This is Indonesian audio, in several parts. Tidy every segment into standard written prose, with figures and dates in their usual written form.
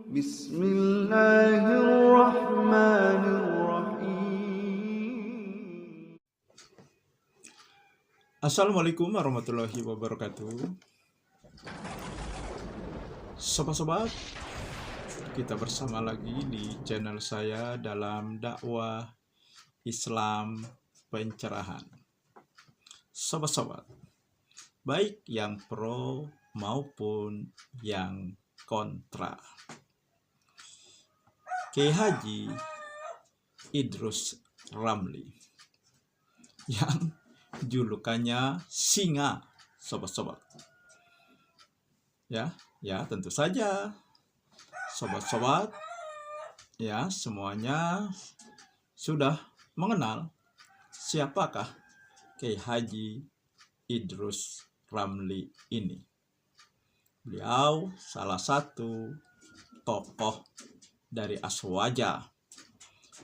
Bismillahirrahmanirrahim. Assalamualaikum warahmatullahi wabarakatuh. Sobat-sobat, kita bersama lagi di channel saya dalam dakwah Islam pencerahan. Sobat-sobat, baik yang pro maupun yang kontra, Kiai Haji Idrus Ramli yang julukannya Singa, sobat-sobat. Ya, tentu saja sobat-sobat ya semuanya sudah mengenal siapakah Kiai Haji Idrus Ramli ini. Beliau salah satu tokoh dari Aswaja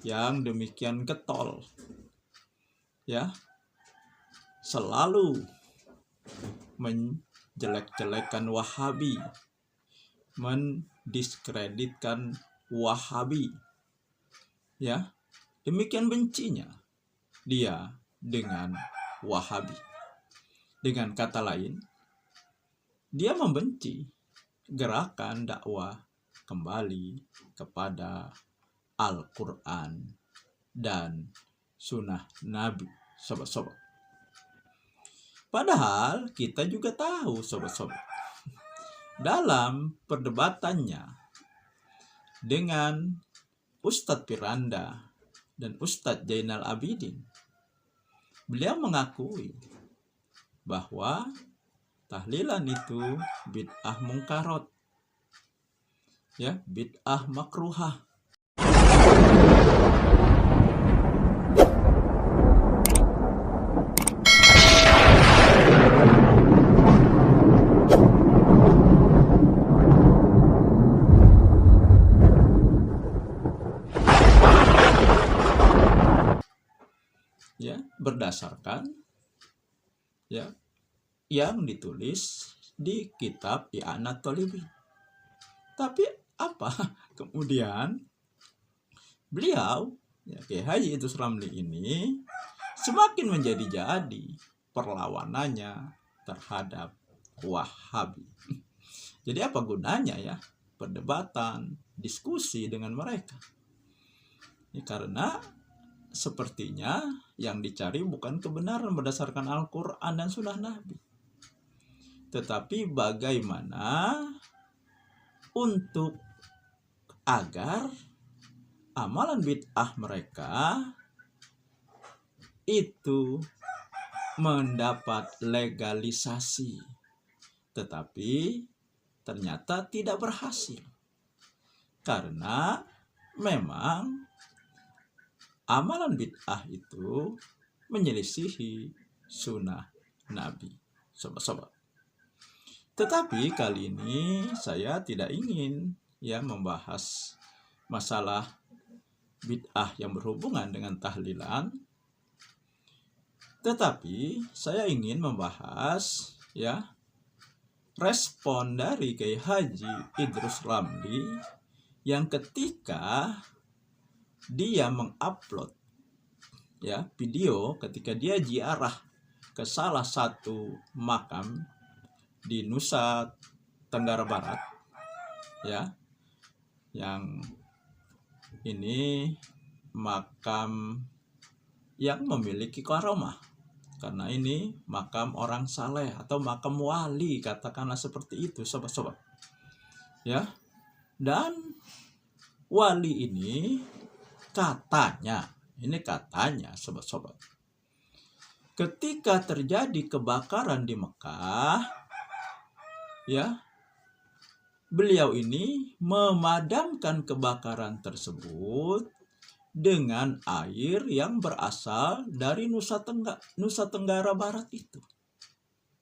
yang demikian getol, ya, selalu menjelek-jelekan Wahabi, mendiskreditkan Wahabi, ya, demikian bencinya dia dengan Wahabi. Dengan kata lain, dia membenci gerakan dakwah kembali kepada Al-Quran dan Sunnah Nabi, sobat-sobat. Padahal kita juga tahu, sobat-sobat, dalam perdebatannya dengan Ustadz Piranda dan Ustadz Zainal Abidin, beliau mengakui bahwa tahlilan itu bid'ah mungkarot, ya, bid'ah makruhah. Ya, berdasarkan ya yang ditulis di kitab I'anat Thalibin. Tapi apa kemudian beliau, ya, Kiai Haji Idrus Ramli ini semakin menjadi-jadi perlawanannya terhadap Wahabi. Jadi apa gunanya ya perdebatan, diskusi dengan mereka? Ya, karena sepertinya yang dicari bukan kebenaran berdasarkan Al-Quran dan Sunnah Nabi, tetapi bagaimana untuk agar amalan bid'ah mereka itu mendapat legalisasi, tetapi ternyata tidak berhasil karena memang amalan bid'ah itu menyelisihi sunnah Nabi, sobat-sobat. Tetapi kali ini saya tidak ingin ya membahas masalah bid'ah yang berhubungan dengan tahlilan, tetapi saya ingin membahas ya respon dari Kiai Haji Idrus Ramli yang ketika dia mengupload ya video ketika dia ziarah ke salah satu makam di Nusa Tenggara Barat, ya, yang ini makam yang memiliki karomah karena ini makam orang saleh atau makam wali, katakanlah seperti itu, sobat-sobat, ya. Dan wali ini katanya, sobat-sobat, ketika terjadi kebakaran di Mekah, ya, beliau ini memadamkan kebakaran tersebut dengan air yang berasal dari Nusa Tenggara Barat itu,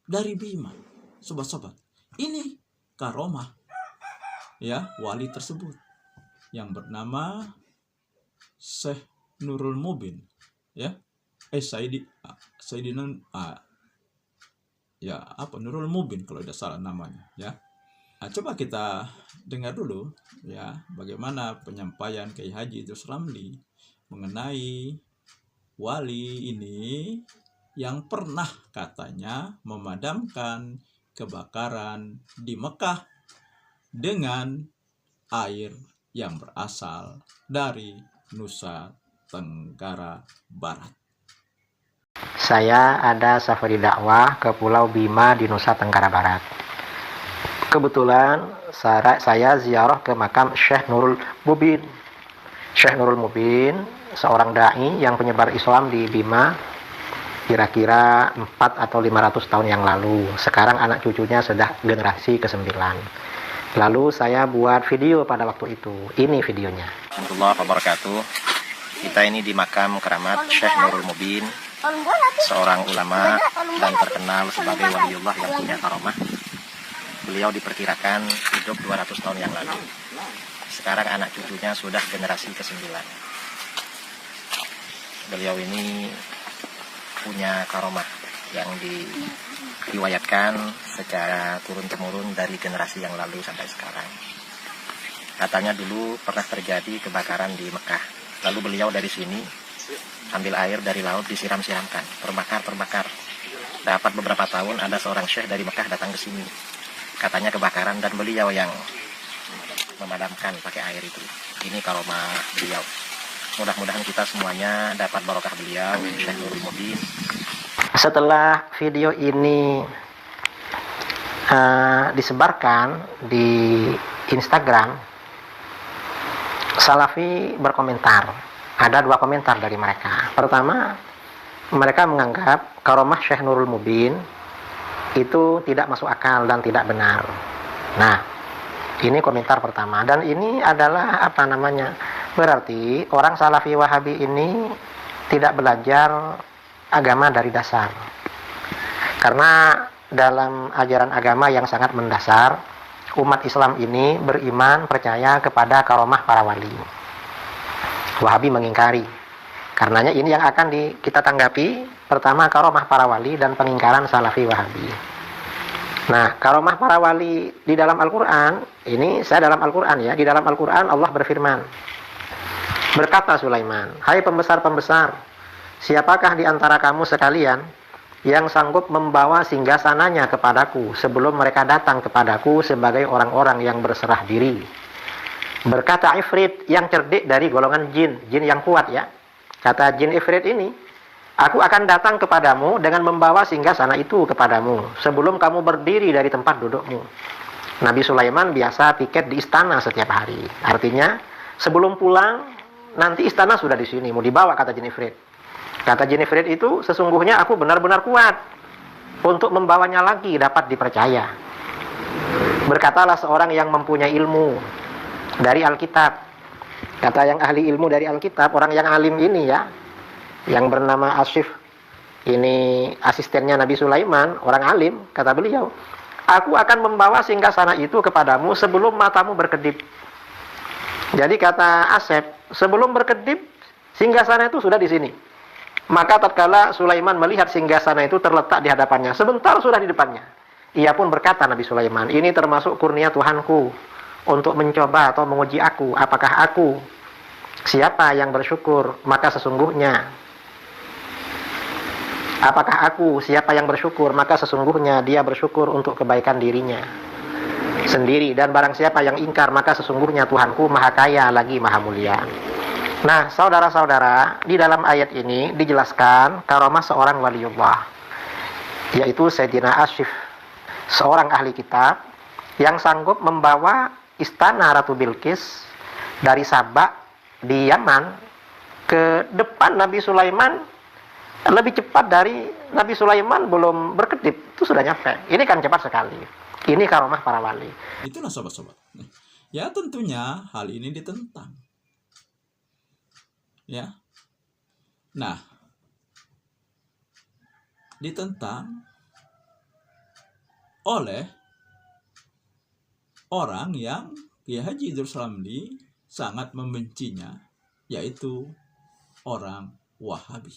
dari Bima, sobat-sobat. Ini karomah ya wali tersebut yang bernama Syekh Nurul Mubin, ya, Sayyidina Nurul Mubin kalau tidak salah namanya, ya. Nah, coba kita dengar dulu ya bagaimana penyampaian Kiai Haji Idrus Ramli mengenai wali ini yang pernah katanya memadamkan kebakaran di Mekah dengan air yang berasal dari Nusa Tenggara Barat. Saya ada safari dakwah ke Pulau Bima di Nusa Tenggara Barat. Kebetulan saya ziarah ke makam Syekh Nurul Mubin. Syekh Nurul Mubin, seorang dai yang penyebar Islam di Bima, kira-kira 4 atau 500 tahun yang lalu. Sekarang anak cucunya sudah generasi ke-9. Lalu saya buat video pada waktu itu. Ini videonya. Warahmatullahi wabarakatuh. Kita ini di makam keramat Syekh Nurul Mubin, seorang ulama dan terkenal sebagai waliullah yang punya karomah. Beliau diperkirakan hidup 200 tahun yang lalu. Sekarang anak cucunya sudah generasi ke-9. Beliau ini punya karomah yang diriwayatkan secara turun-temurun dari generasi yang lalu sampai sekarang. Katanya dulu pernah terjadi kebakaran di Mekah. Lalu beliau dari sini ambil air dari laut, disiram-siramkan, terbakar. Dapat beberapa tahun ada seorang syekh dari Mekah datang ke sini. Katanya kebakaran dan beliau yang memadamkan pakai air itu. Ini karomah beliau. Mudah-mudahan kita semuanya dapat barokah beliau, Syekh Nurul Mubin. Setelah video ini disebarkan di Instagram, Salafi berkomentar. Ada 2 komentar dari mereka. Pertama, mereka menganggap karomah Syekh Nurul Mubin itu tidak masuk akal dan tidak benar. Nah, ini komentar pertama. Dan ini adalah berarti orang Salafi Wahabi ini tidak belajar agama dari dasar. Karena dalam ajaran agama yang sangat mendasar, umat Islam ini beriman, percaya kepada karomah para wali. Wahabi mengingkari. Karenanya ini yang akan kita tanggapi. Pertama, karomah para wali dan pengingkaran Salafi Wahabi. Nah, karomah para wali di dalam Al-Quran, ini saya dalam Al-Quran ya, di dalam Al-Quran Allah berfirman, berkata Sulaiman, hai pembesar-pembesar, siapakah di antara kamu sekalian yang sanggup membawa singgasananya kepadaku sebelum mereka datang kepadaku sebagai orang-orang yang berserah diri? Berkata Ifrit yang cerdik dari golongan jin yang kuat ya. Kata jin Ifrit ini, aku akan datang kepadamu dengan membawa singgasana itu kepadamu sebelum kamu berdiri dari tempat dudukmu. Nabi Sulaiman biasa piket di istana setiap hari. Artinya sebelum pulang nanti istana sudah di sini, mau dibawa, kata jin Ifrit. Kata jin Ifrit itu, sesungguhnya aku benar-benar kuat untuk membawanya lagi dapat dipercaya. Berkatalah seorang yang mempunyai ilmu dari Alkitab. Kata yang ahli ilmu dari Alkitab, orang yang alim ini ya, yang bernama Asif, ini asistennya Nabi Sulaiman, orang alim, kata beliau, aku akan membawa singgasana itu kepadamu sebelum matamu berkedip. Jadi kata Asif, sebelum berkedip, singgasana itu sudah di sini. Maka tatkala Sulaiman melihat singgasana itu terletak di hadapannya, sebentar sudah di depannya. Ia pun berkata, Nabi Sulaiman, ini termasuk kurnia Tuhanku untuk mencoba atau menguji aku, apakah aku siapa yang bersyukur, maka sesungguhnya apakah aku siapa yang bersyukur, maka sesungguhnya dia bersyukur untuk kebaikan dirinya sendiri, dan barang siapa yang ingkar, maka sesungguhnya Tuhanku maha kaya lagi maha mulia. Nah, saudara-saudara, di dalam ayat ini dijelaskan karomah seorang waliullah, yaitu Sayyidina Asif, seorang ahli kitab yang sanggup membawa istana Ratu Bilqis dari Sabak di Yaman ke depan Nabi Sulaiman lebih cepat dari Nabi Sulaiman belum berkedip, itu sudah nyampe. Ini kan cepat sekali. Ini karomah para wali. Itulah sobat-sobat. Ya tentunya hal ini ditentang. Ya. Nah, ditentang oleh orang yang Kiai Haji Idrus Ramli sangat membencinya, yaitu orang Wahabi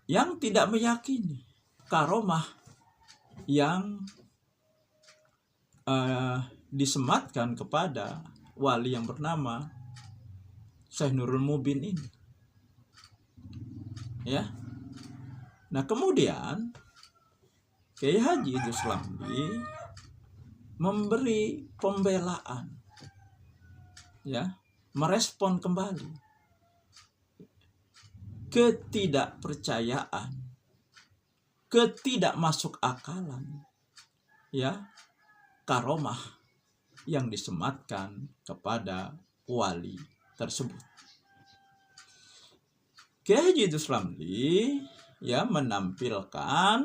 yang tidak meyakini karomah yang disematkan kepada wali yang bernama Syekh Nurul Mubin ini. Ya. Nah, kemudian Kiai Haji Idrus Ramli memberi pembelaan, ya, merespon kembali ketidakpercayaan, ketidakmasuk akalan, ya, karomah yang disematkan kepada wali tersebut. Kiai Haji Idrus Ramli, ya, menampilkan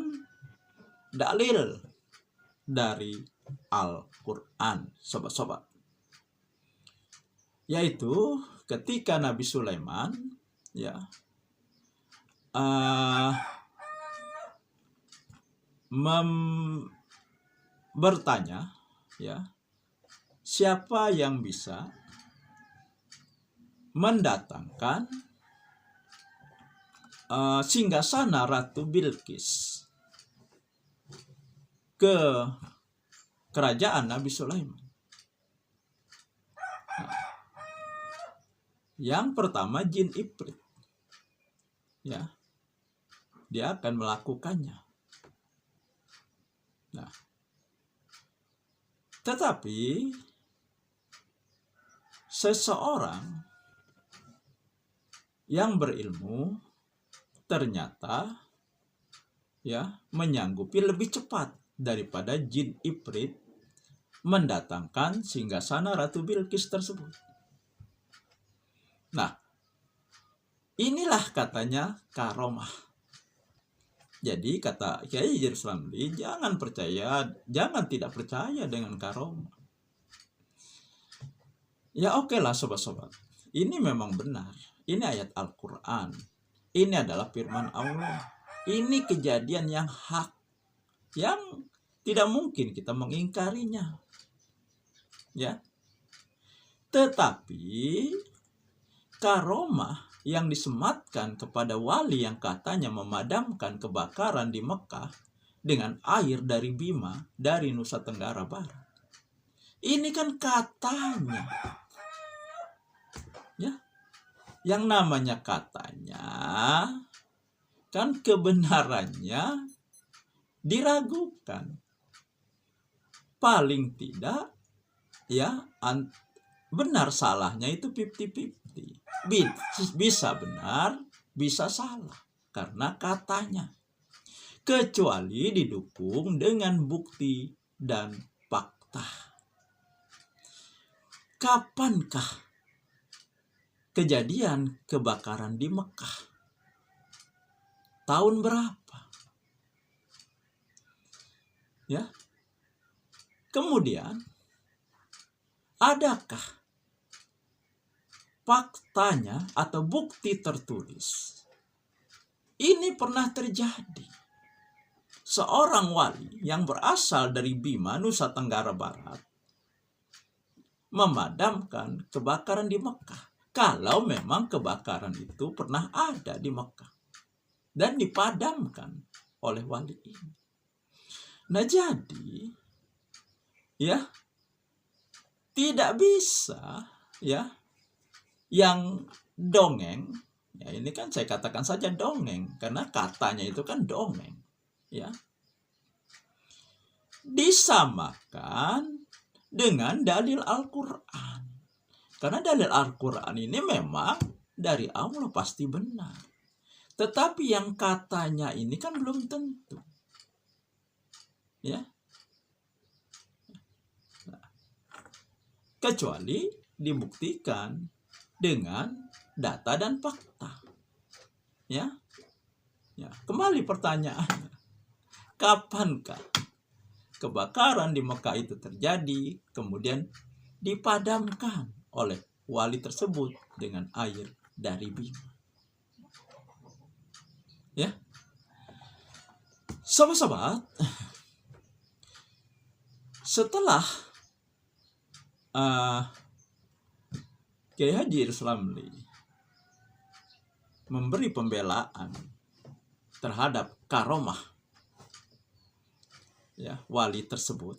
dalil dari Al-Quran, sobat-sobat, yaitu ketika Nabi Sulaiman, ya, bertanya, ya, siapa yang bisa mendatangkan singgasana Ratu Bilqis ke kerajaan Nabi Sulaiman. Nah, yang pertama jin Ifrit, ya, dia akan melakukannya. Nah, tetapi seseorang yang berilmu ternyata, ya, menyanggupi lebih cepat daripada jin Ifrit mendatangkan singgasana Ratu Bilqis tersebut. Nah, inilah katanya karomah. Jadi kata Kiai Idrus Ramli, jangan tidak percaya dengan karomah. Ya, oke lah sobat-sobat, ini memang benar. Ini ayat Al-Quran. Ini adalah firman Allah. Ini kejadian yang hak, yang tidak mungkin kita mengingkarinya. Ya. Tetapi karomah yang disematkan kepada wali yang katanya memadamkan kebakaran di Mekah dengan air dari Bima, dari Nusa Tenggara Barat. Ini kan katanya. Ya. Yang namanya katanya kan kebenarannya diragukan. Paling tidak, ya, benar salahnya itu 50-50. Bisa benar, bisa salah, karena katanya. Kecuali didukung dengan bukti dan fakta. Kapankah kejadian kebakaran di Mekah? Tahun berapa? Ya. Kemudian, adakah faktanya atau bukti tertulis? Ini pernah terjadi. Seorang wali yang berasal dari Bima, Nusa Tenggara Barat, memadamkan kebakaran di Mekah. Kalau memang kebakaran itu pernah ada di Mekah dan dipadamkan oleh wali ini. Nah, jadi, ya, tidak bisa, ya, yang dongeng, ya, ini kan saya katakan saja dongeng karena katanya itu kan dongeng, ya, disamakan dengan dalil Al-Quran. Karena dalil Al-Quran ini memang dari Allah pasti benar. Tetapi yang katanya ini kan belum tentu. Ya. Nah, kecuali dibuktikan dengan data dan fakta. Ya. Ya, kembali pertanyaannya. Kapankah kebakaran di Mekah itu terjadi kemudian dipadamkan oleh wali tersebut dengan air dari Bima? Ya. Sobat-sobat, setelah Kiai Haji Idrus Ramli memberi pembelaan terhadap karomah, ya, wali tersebut,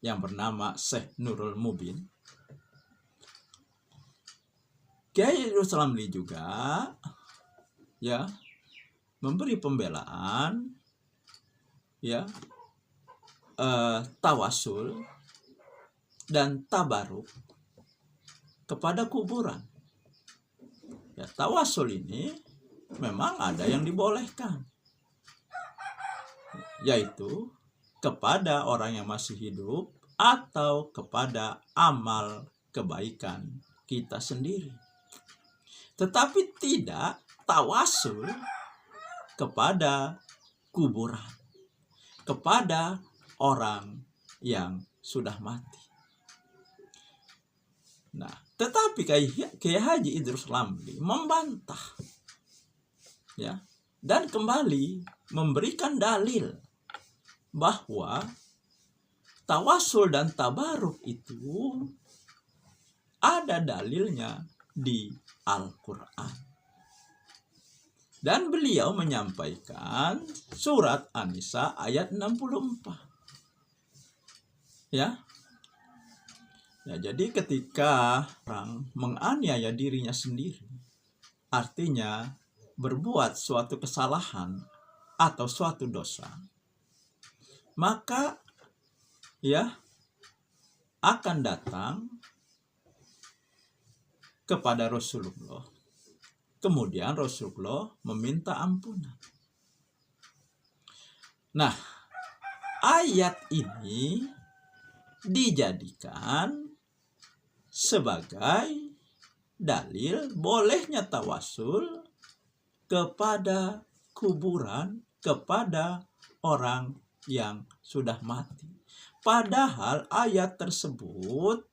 yang bernama Syekh Nurul Mubin, Kiai Idrus Ramli juga ya memberi pembelaan ya tawasul dan tabaruk kepada kuburan. Ya, tawasul ini memang ada yang dibolehkan, yaitu kepada orang yang masih hidup atau kepada amal kebaikan kita sendiri. Tetapi tidak tawasul kepada kuburan, kepada orang yang sudah mati. Nah, tetapi Kiai Haji Idrus Ramli membantah ya, dan kembali memberikan dalil bahwa tawasul dan tabaruk itu ada dalilnya di Al-Quran. Dan beliau menyampaikan surat An-Nisa ayat 64. Ya. Ya, jadi ketika orang menganiaya dirinya sendiri, artinya berbuat suatu kesalahan atau suatu dosa, maka ya akan datang kepada Rasulullah. Kemudian Rasulullah meminta ampunan. Nah, ayat ini dijadikan sebagai dalil bolehnya tawasul kepada kuburan, kepada orang yang sudah mati. Padahal ayat tersebut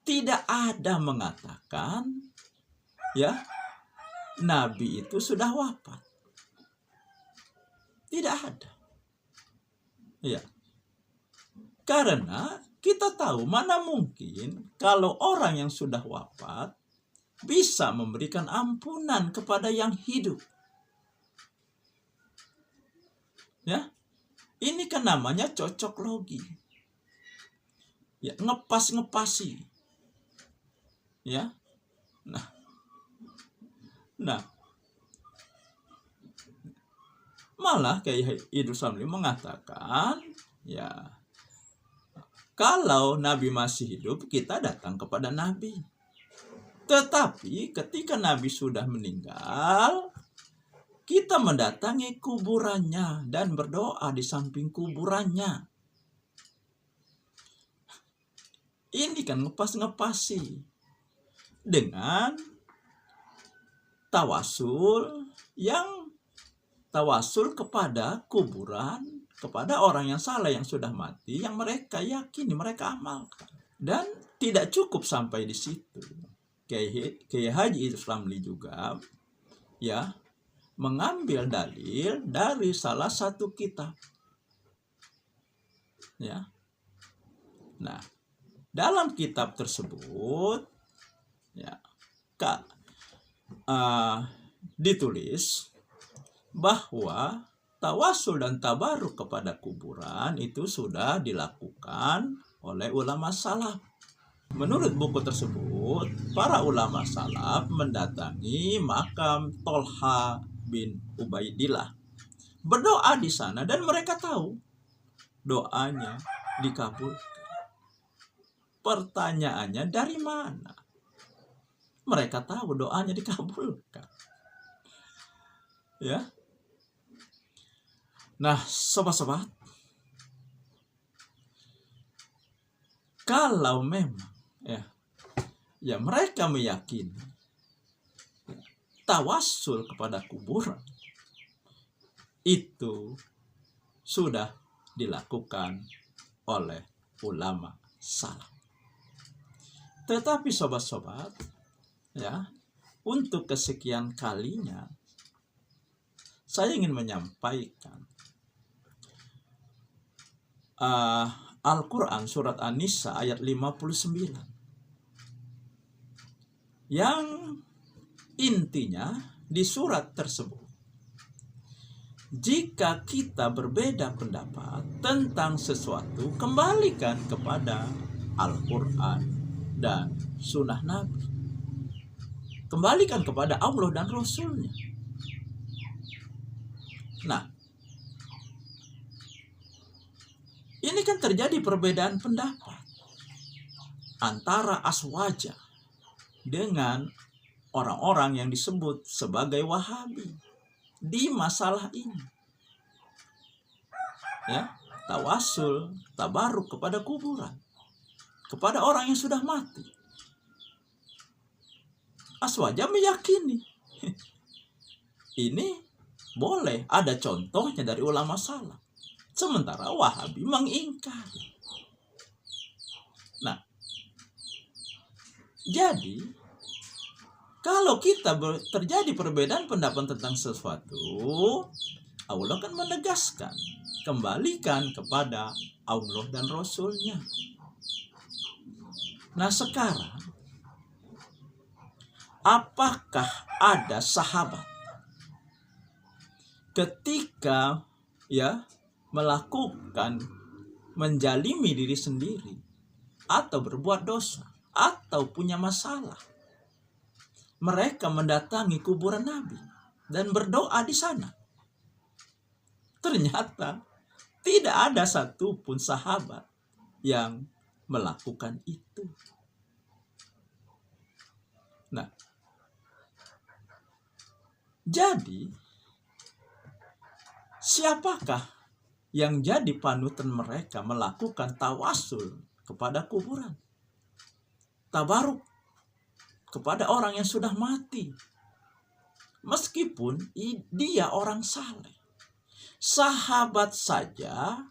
tidak ada mengatakan ya Nabi itu sudah wafat. Tidak ada. Ya. Karena kita tahu mana mungkin kalau orang yang sudah wafat bisa memberikan ampunan kepada yang hidup. Ya. Ini kan namanya cocok logi. Ya, ngepas-ngepasi. Ya. Nah, malah Kiai Idrus Ramli mengatakan, ya, kalau Nabi masih hidup, kita datang kepada Nabi. Tetapi ketika Nabi sudah meninggal, kita mendatangi kuburannya dan berdoa di samping kuburannya. Ini kan ngepas-ngepasi dengan tawasul yang tawasul kepada kuburan, kepada orang yang salah yang sudah mati, yang mereka yakini, mereka amalkan. Dan tidak cukup sampai di situ. Kiai Haji Idrus Ramli juga ya mengambil dalil dari salah satu kitab. Ya. Nah, dalam kitab tersebut ya ditulis bahwa tawasul dan tabaruk kepada kuburan itu sudah dilakukan oleh ulama salaf. Menurut buku tersebut, para ulama salaf mendatangi makam Tolha bin Ubaidillah, berdoa di sana, dan mereka tahu doanya dikabulkan. Pertanyaannya, dari mana mereka tahu doanya dikabulkan? Ya. Nah, sobat-sobat, kalau memang ya mereka meyakini tawasul kepada kuburan itu sudah dilakukan oleh ulama salaf. Tetapi sobat-sobat, ya, untuk kesekian kalinya saya ingin menyampaikan Al-Quran surat An-Nisa ayat 59 yang intinya di surat tersebut jika kita berbeda pendapat tentang sesuatu, kembalikan kepada Al-Quran dan Sunnah Nabi. Kembalikan kepada Allah dan Rasulnya. Nah, ini kan terjadi perbedaan pendapat antara Aswaja dengan orang-orang yang disebut sebagai Wahabi di masalah ini. Ya, tawasul, tabaruk kepada kuburan, kepada orang yang sudah mati. Aswaja meyakini ini boleh, ada contohnya dari ulama salaf. Sementara Wahabi mengingkari. Nah, jadi kalau kita terjadi perbedaan pendapat tentang sesuatu, Allah akan menegaskan, kembalikan kepada Allah dan Rasulnya. Nah sekarang, apakah ada sahabat ketika melakukan, menjalimi diri sendiri, atau berbuat dosa, atau punya masalah, mereka mendatangi kuburan Nabi dan berdoa di sana? Ternyata tidak ada satupun sahabat yang melakukan itu. Nah, jadi siapakah yang jadi panutan mereka melakukan tawasul kepada kuburan, tabaruk kepada orang yang sudah mati, meskipun dia orang saleh? Sahabat saja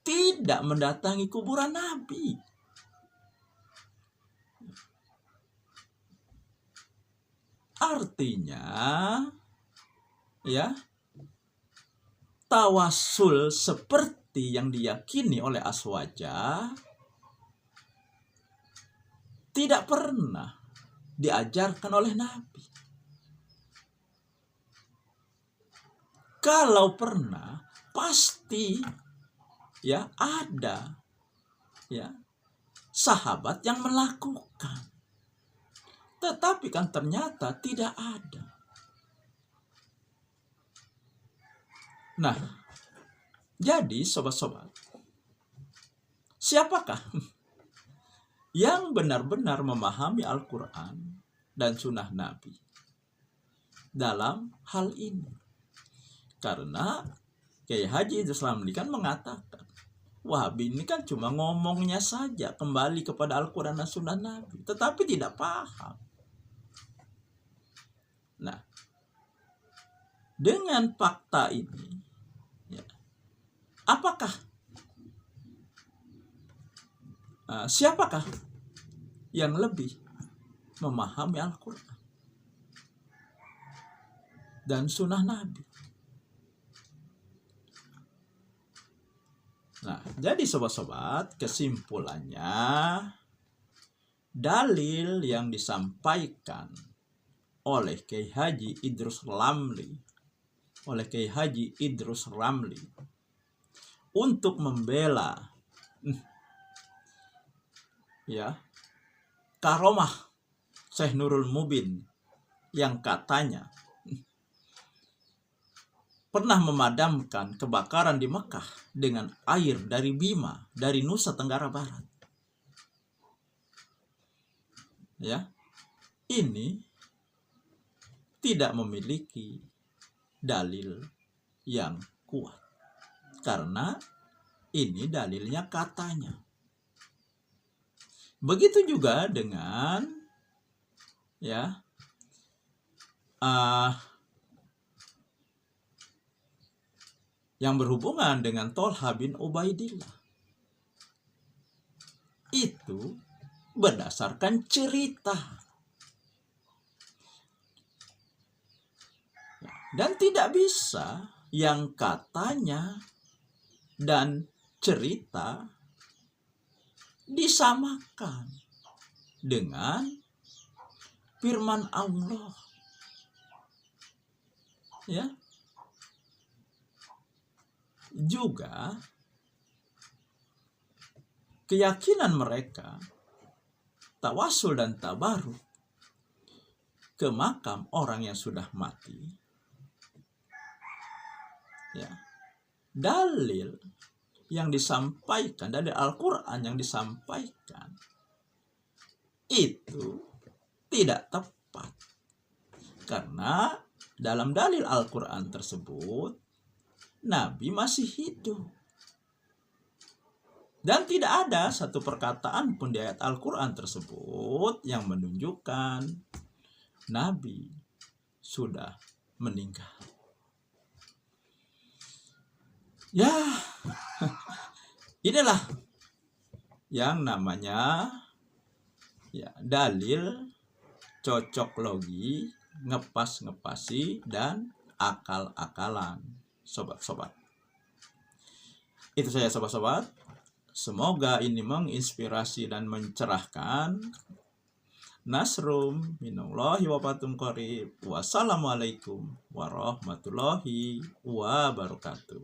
tidak mendatangi kuburan Nabi. Artinya, tawasul seperti yang diyakini oleh Aswaja tidak pernah diajarkan oleh Nabi. Kalau pernah, pasti ada sahabat yang melakukan. Tetapi kan ternyata tidak ada. Nah, jadi sobat-sobat, siapakah yang benar-benar memahami Al-Quran dan Sunnah Nabi dalam hal ini? Karena Kiai Haji Idrus Ramli kan mengatakan, Wahabi ini kan cuma ngomongnya saja kembali kepada Al-Quran dan Sunnah Nabi, tetapi tidak paham. Nah, dengan fakta ini, apakah siapakah yang lebih memahami Al-Quran dan Sunnah Nabi? Nah, jadi sobat-sobat, kesimpulannya, dalil yang disampaikan oleh Kiai Haji Idrus Ramli untuk membela karomah Syekh Nurul Mubin yang katanya pernah memadamkan kebakaran di Mekah dengan air dari Bima, dari Nusa Tenggara Barat. Ini tidak memiliki dalil yang kuat, karena ini dalilnya katanya. Begitu juga dengan yang berhubungan dengan Tolha bin Ubaidillah. Itu berdasarkan cerita. Dan tidak bisa yang katanya dan cerita disamakan dengan firman Allah. juga keyakinan mereka tawasul dan tabaruk ke makam orang yang sudah mati, ya, dalil yang disampaikan dari Al-Quran yang disampaikan itu tidak tepat, karena dalam dalil Al-Quran tersebut Nabi masih hidup dan tidak ada satu perkataan pun di ayat Al-Quran tersebut yang menunjukkan Nabi sudah meninggal. Ya, inilah yang namanya dalil cocok logi, ngepas-ngepasi, dan akal-akalan, sobat-sobat. Itu saja sobat-sobat. Semoga ini menginspirasi dan mencerahkan. Nasrum minallahi wa fathun qarib. Wassalamualaikum warahmatullahi wabarakatuh.